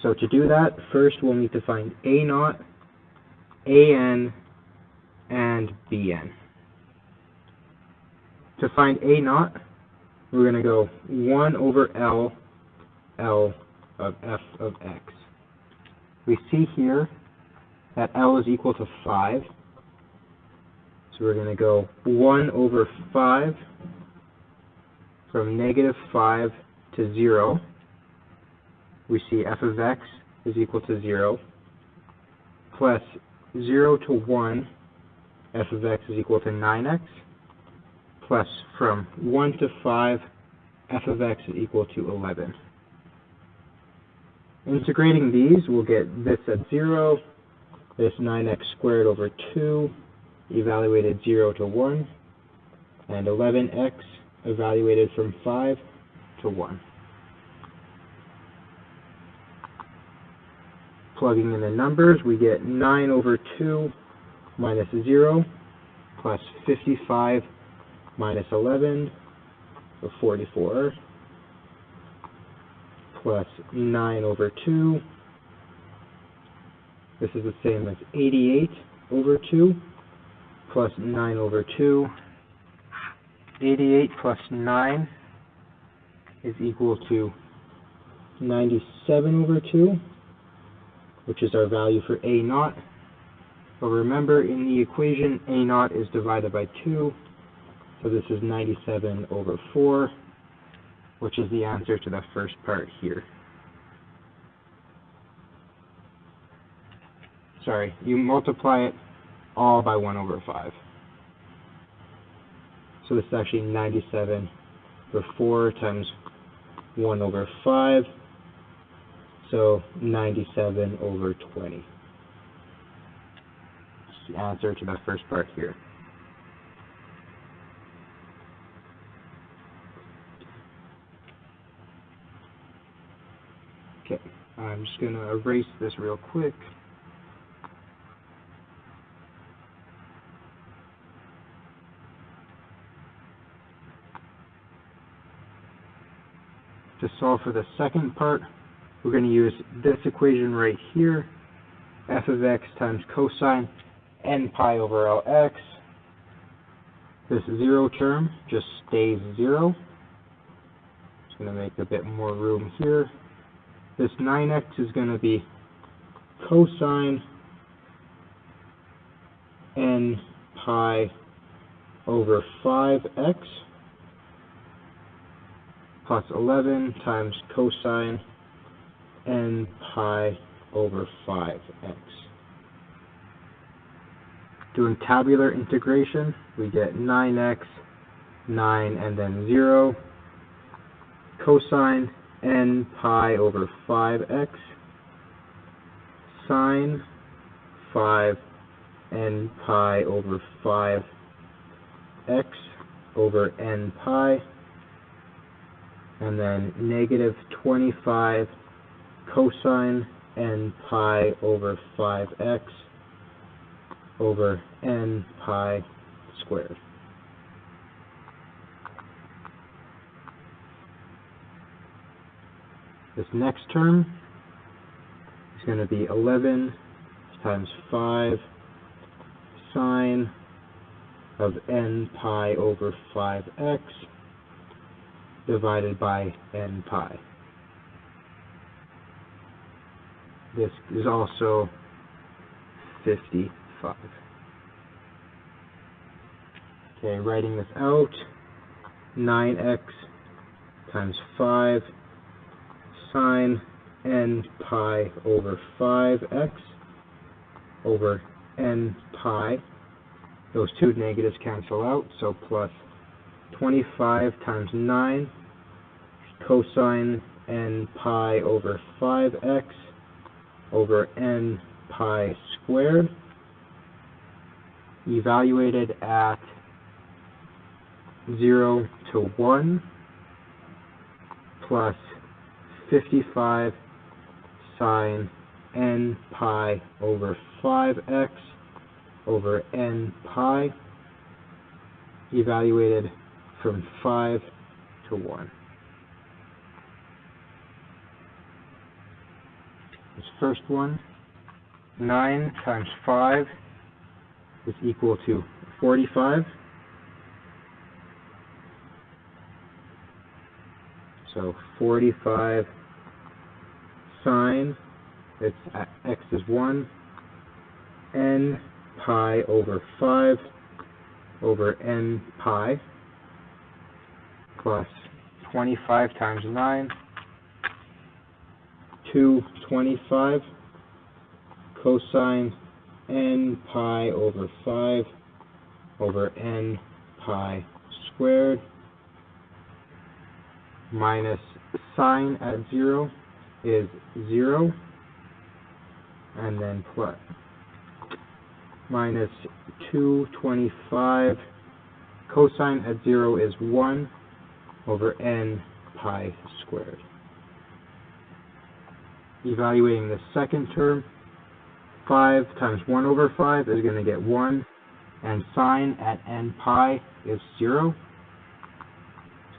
So to do that, first we'll need to find A naught, AN, and BN. To find A naught, we're going to go 1 over L of f of x. We see here that L is equal to 5. So we're going to go 1 over 5 from negative 5 to 0. We see f of x is equal to 0, plus 0 to 1, f of x is equal to 9x, plus from 1 to 5, f of x is equal to 11. Integrating these, we'll get this at 0, this 9x squared over 2, evaluated 0 to 1, and 11x evaluated from 5 to 1. Plugging in the numbers, we get 9 over 2 minus 0 plus 55 minus 11, so 44, plus 9 over 2. This is the same as 88 over 2 plus 9 over 2. 88 plus 9 is equal to 97 over 2, which is our value for A naught. But remember, in the equation, A naught is divided by 2, so this is 97 over 4, which is the answer to the first part here. Sorry, you multiply it all by 1 over 5. So this is actually 97 over 4 times 1 over 5, so 97 over 20. That's the answer to the first part here. Okay, I'm just going to erase this real quick. To solve for the second part, we're going to use this equation right here, f of x times cosine n pi over Lx. This 0 term just stays 0. Just going to make a bit more room here. This 9x is going to be cosine n pi over 5x plus 11 times cosine n pi over 5x. Doing tabular integration, we get 9x, 9, and then 0, cosine n pi over 5x, sine 5 n pi over 5x over n pi, and then negative 25 cosine n pi over 5x over n pi squared. This next term is going to be 11 times 5 sine of n pi over 5x divided by n pi. This is also 55. Okay, writing this out, 9x times 5 sine n pi over 5x over n pi. Those two negatives cancel out, so plus 25 times 9 cosine n pi over 5x over n pi squared, evaluated at 0 to 1, plus 55 sine n pi over 5x over n pi, evaluated from 5 to 1. This first one, 9 times 5 is equal to 45. So 45 sine, it's x is 1, n pi over 5 over n pi plus 25 times 9, 225 cosine n pi over 5 over n pi squared minus sine at 0 is 0, and then plus minus 225 cosine at 0 is 1 over n pi squared. Evaluating the second term, 5 times 1 over 5 is going to get 1, and sine at n pi is 0.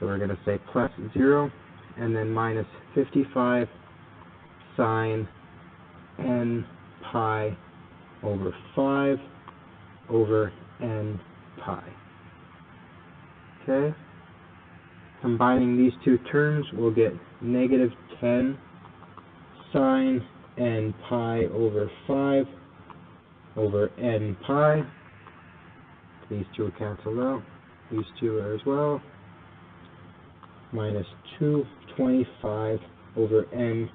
So we're going to say plus 0, and then minus 55 sine n pi over 5 over n pi. Okay? Combining these two terms, we'll get negative 10 sine n pi over 5 over n pi. These two will cancel out. These two are as well. Minus 225 over n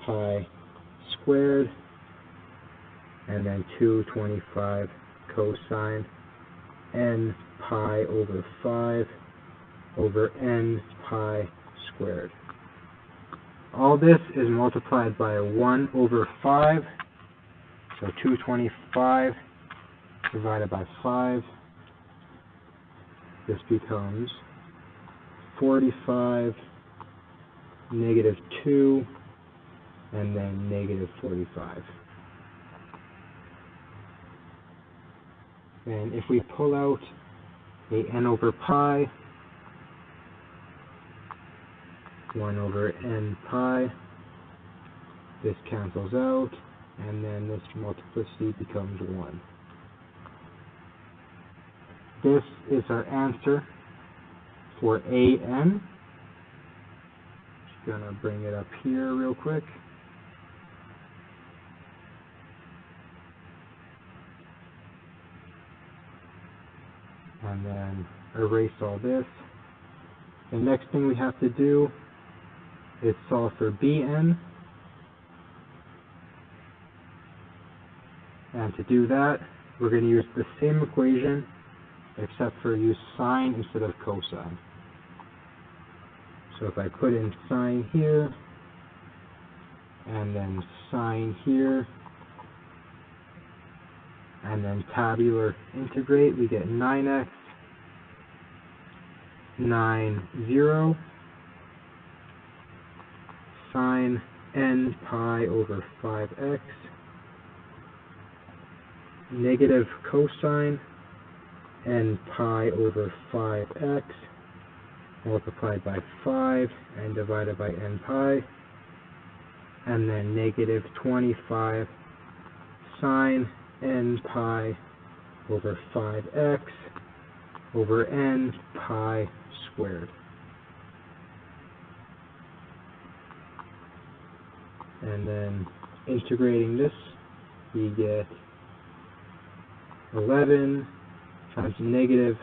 pi squared, and then 225 cosine n pi over 5 over n pi squared. All this is multiplied by a 1 over 5, so 225 divided by 5, this becomes 45, negative 2, and then negative 45. And if we pull out a n over pi, 1 over n pi, this cancels out, and then this multiplicity becomes 1. This is our answer for AN. Just gonna bring it up here real quick. And then erase all this. The next thing we have to do is solve for BN. And to do that, we're going to use the same equation, except for use sine instead of cosine. So if I put in sine here, and then sine here, and then tabular integrate, we get 9x, 0, sine n pi over 5x, negative cosine n pi over 5x multiplied by 5 and divided by n pi, and then negative 25 sine n pi over 5x over n pi squared. And then integrating this, we get 11 times negative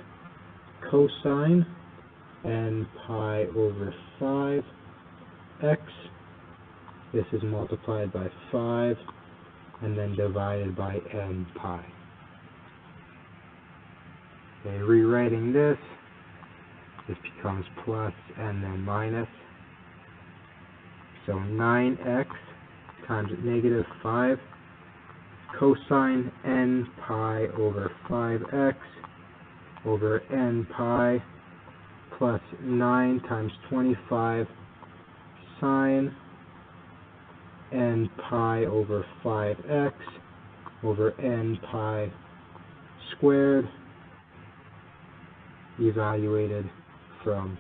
cosine n pi over 5x. This is multiplied by 5 and then divided by n pi. Okay, rewriting this, this becomes plus and then minus. So 9x times negative 5 cosine n pi over 5x over n pi plus 9 times 25 sine n pi over 5x over n pi squared, evaluated from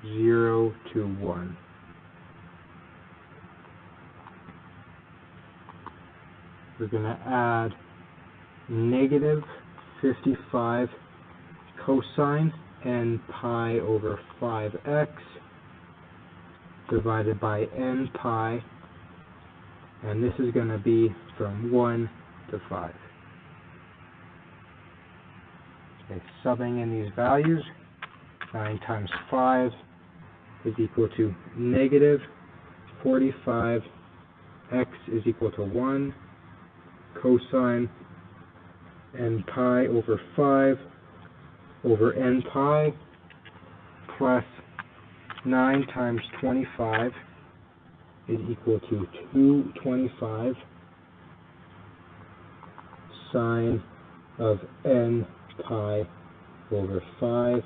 0 to 1. we're going to add negative 55 cosine n pi over 5x divided by n pi, and this is going to be from 1 to 5. Okay, subbing in these values, 9 times 5 is equal to negative 45, x is equal to 1, cosine n pi over 5 over n pi, plus 9 times 25 is equal to 225 sine of n pi over 5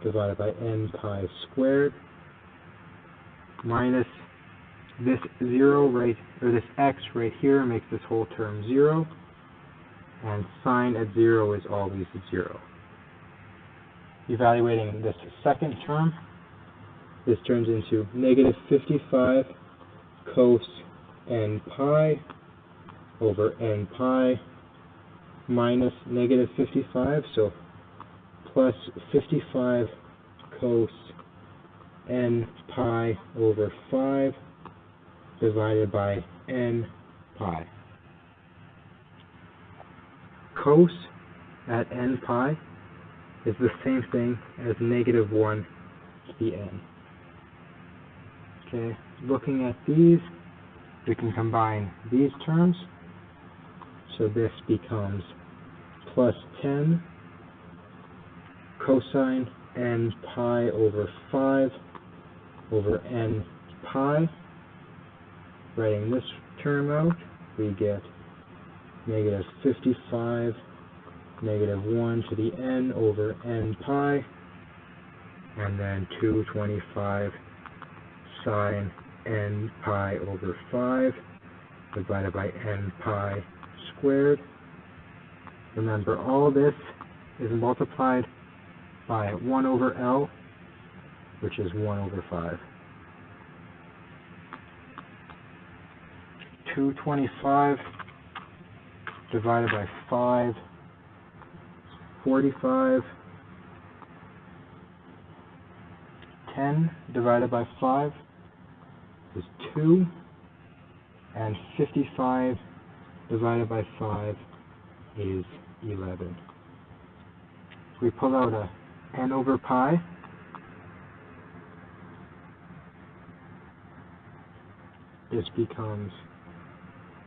divided by n pi squared, minus this 0 right, or this x right here makes this whole term 0, and sine at 0 is always 0. Evaluating this second term, this turns into negative 55 cos n pi over n pi minus negative 55, so plus 55 cos n pi over 5 divided by n pi. Cos at n pi is the same thing as negative 1 to the n. Okay, looking at these, we can combine these terms. So this becomes plus 10 cosine n pi over 5 over n pi. Writing this term out, we get negative 55 negative 1 to the n over n pi, and then 225 sine n pi over 5 divided by n pi squared. Remember, all this is multiplied by 1 over L, which is 1 over 5. 225 divided by 5, 45. 10 divided by 5 is 2, and 55 divided by 5 is 11. If we pull out a n over pi, this becomes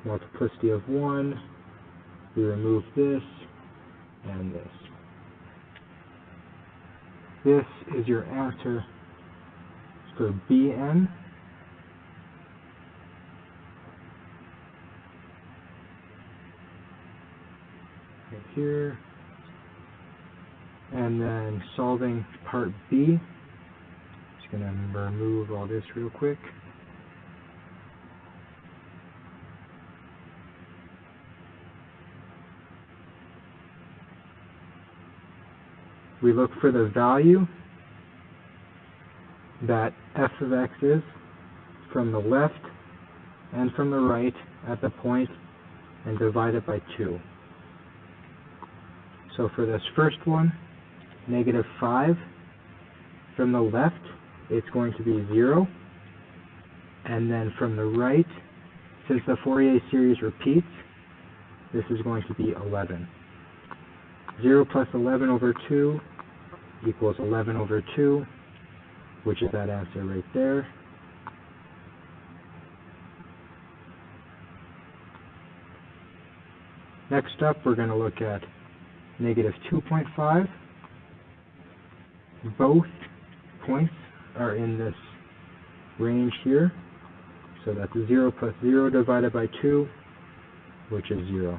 multiplicity of 1. We remove this and this. This is your answer for Bn. Right here. And then solving part B. Just going to remove all this real quick. We look for the value that f of x is from the left and from the right at the point, and divide it by 2. So for this first one, negative 5, from the left it's going to be 0, and then from the right, since the Fourier series repeats, this is going to be 11. 0 plus 11 over 2 equals 11 over 2, which is that answer right there. Next up, we're going to look at negative 2.5. Both points are in this range here, so that's 0 plus 0 divided by 2, which is 0.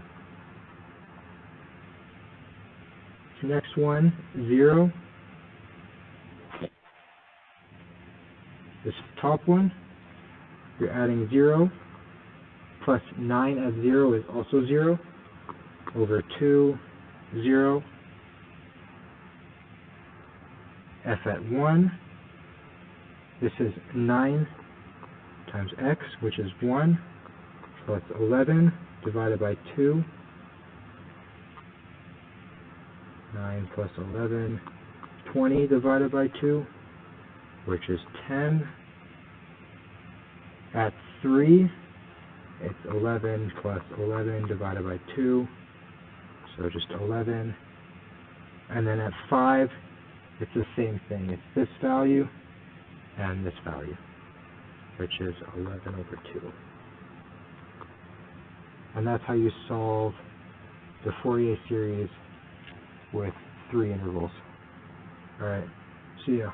Next one, 0. This top one, you're adding 0, plus 9 at 0 is also 0, over 2, 0, f at 1, this is 9 times x, which is 1, plus 11 divided by 2. 9 plus 11. 20 divided by 2, which is 10. At 3, it's 11 plus 11 divided by 2, so just 11. And then at 5, it's the same thing. It's this value and this value, which is 11 over 2. And that's how you solve the Fourier series with 3 intervals. Alright, see ya.